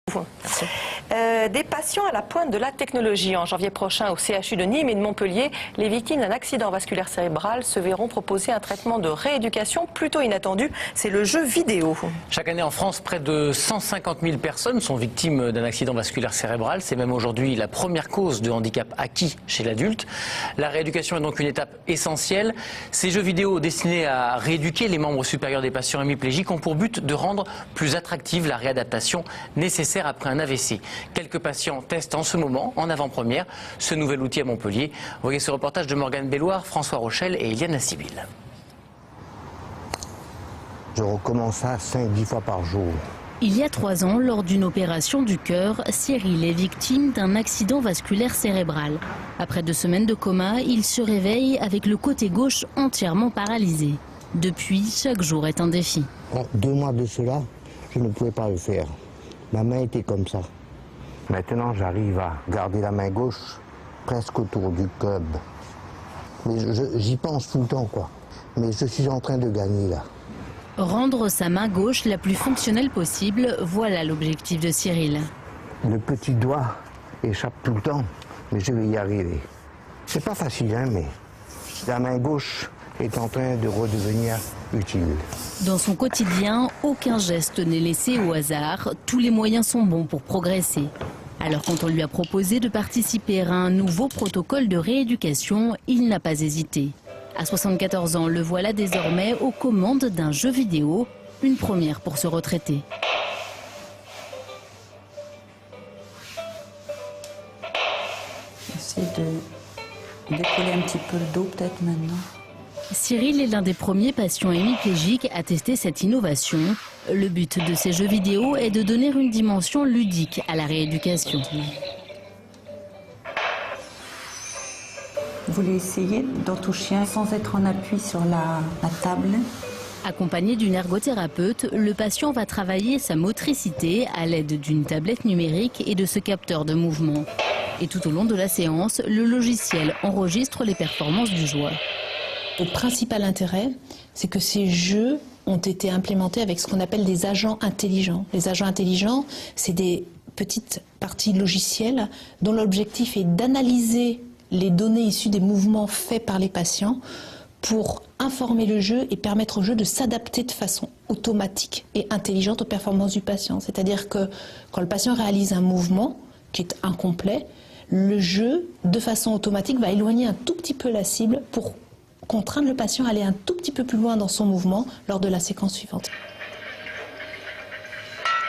Merci. Des patients à la pointe de la technologie. En janvier prochain, au CHU de Nîmes et de Montpellier, les victimes d'un accident vasculaire cérébral se verront proposer un traitement de rééducation plutôt inattendu. C'est le jeu vidéo. Chaque année en France, près de 150 000 personnes sont victimes d'un accident vasculaire cérébral. C'est même aujourd'hui la première cause de handicap acquis chez l'adulte. La rééducation est donc une étape essentielle. Ces jeux vidéo destinés à rééduquer les membres supérieurs des patients hémiplégiques ont pour but de rendre plus attractive la réadaptation nécessaire après un AVC. Quelques patients testent en ce moment, en avant-première, ce nouvel outil à Montpellier. Voyez ce reportage de Morgane Belloir, François Rochelle et Eliane Sibyl. Je recommence ça 5-10 fois par jour. Il y a 3 ans, lors d'une opération du cœur, Cyril est victime d'un accident vasculaire cérébral. Après 2 semaines de coma, il se réveille avec le côté gauche entièrement paralysé. Depuis, chaque jour est un défi. En 2 mois de cela, je ne pouvais pas le faire. Ma main était comme ça. Maintenant, j'arrive à garder la main gauche presque autour du club. Mais j'y pense tout le temps, quoi. Mais je suis en train de gagner, là. Rendre sa main gauche la plus fonctionnelle possible, voilà l'objectif de Cyril. Le petit doigt échappe tout le temps, mais je vais y arriver. C'est pas facile, hein, mais la main gauche est en train de redevenir utile. Dans son quotidien, aucun geste n'est laissé au hasard. Tous les moyens sont bons pour progresser. Alors quand on lui a proposé de participer à un nouveau protocole de rééducation, il n'a pas hésité. À 74 ans, le voilà désormais aux commandes d'un jeu vidéo, une première pour ce retraité. Essayer de décoller un petit peu le dos peut-être maintenant. Cyril est l'un des premiers patients hémiplégiques à tester cette innovation. Le but de ces jeux vidéo est de donner une dimension ludique à la rééducation. Vous voulez essayer d'en toucher un sans être en appui sur la table? Accompagné d'une ergothérapeute, le patient va travailler sa motricité à l'aide d'une tablette numérique et de ce capteur de mouvement. Et tout au long de la séance, le logiciel enregistre les performances du joueur. Le principal intérêt, c'est que ces jeux ont été implémentés avec ce qu'on appelle des agents intelligents. Les agents intelligents, c'est des petites parties logicielles dont l'objectif est d'analyser les données issues des mouvements faits par les patients pour informer le jeu et permettre au jeu de s'adapter de façon automatique et intelligente aux performances du patient. C'est-à-dire que quand le patient réalise un mouvement qui est incomplet, le jeu, de façon automatique, va éloigner un tout petit peu la cible pour contraindre le patient à aller un tout petit peu plus loin dans son mouvement lors de la séquence suivante.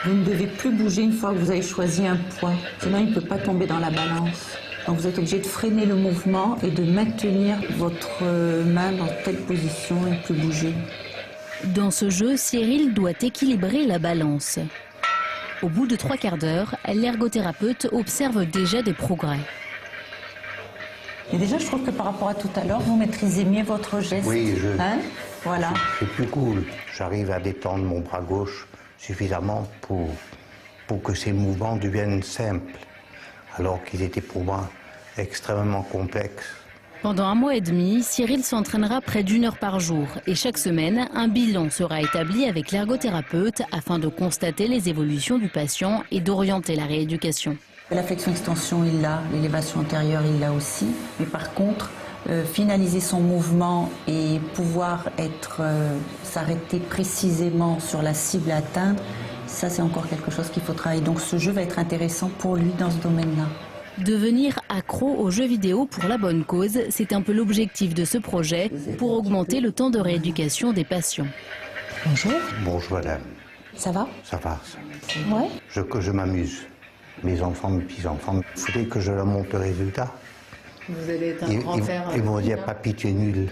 Vous ne devez plus bouger une fois que vous avez choisi un poids, sinon il ne peut pas tomber dans la balance. Donc vous êtes obligé de freiner le mouvement et de maintenir votre main dans telle position et ne plus bouger. Dans ce jeu, Cyril doit équilibrer la balance. Au bout de 3/4 d'heure, l'ergothérapeute observe déjà des progrès. Et déjà, je trouve que par rapport à tout à l'heure, vous maîtrisez mieux votre geste. Oui, voilà. C'est plus cool. J'arrive à détendre mon bras gauche suffisamment pour que ces mouvements deviennent simples, alors qu'ils étaient pour moi extrêmement complexes. Pendant 1 mois et demi, Cyril s'entraînera près d'1 heure par jour. Et chaque semaine, un bilan sera établi avec l'ergothérapeute afin de constater les évolutions du patient et d'orienter la rééducation. La flexion-extension, il l'a. L'élévation antérieure, il l'a aussi. Mais par contre, finaliser son mouvement et pouvoir s'arrêter précisément sur la cible à atteindre, ça c'est encore quelque chose qu'il faut travailler. Donc ce jeu va être intéressant pour lui dans ce domaine-là. Devenir accro aux jeux vidéo pour la bonne cause, c'est un peu l'objectif de ce projet pour augmenter le temps de rééducation des patients. Bonjour. Bonjour madame. Ça va? Ça va, ça. Ouais. Que je m'amuse. Mes enfants, mes petits-enfants, il faudrait que je leur montre le résultat. Vous allez être un grand frère. Ils vont dire, papy, tu es nul.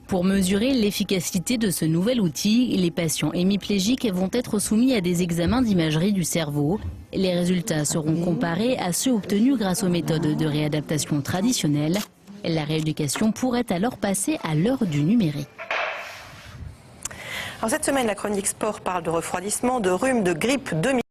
Pour mesurer l'efficacité de ce nouvel outil, les patients hémiplégiques vont être soumis à des examens d'imagerie du cerveau. Les résultats seront comparés à ceux obtenus grâce aux méthodes de réadaptation traditionnelles. La rééducation pourrait alors passer à l'heure du numérique. Alors cette semaine, la chronique sport parle de refroidissement, de rhume, de grippe, de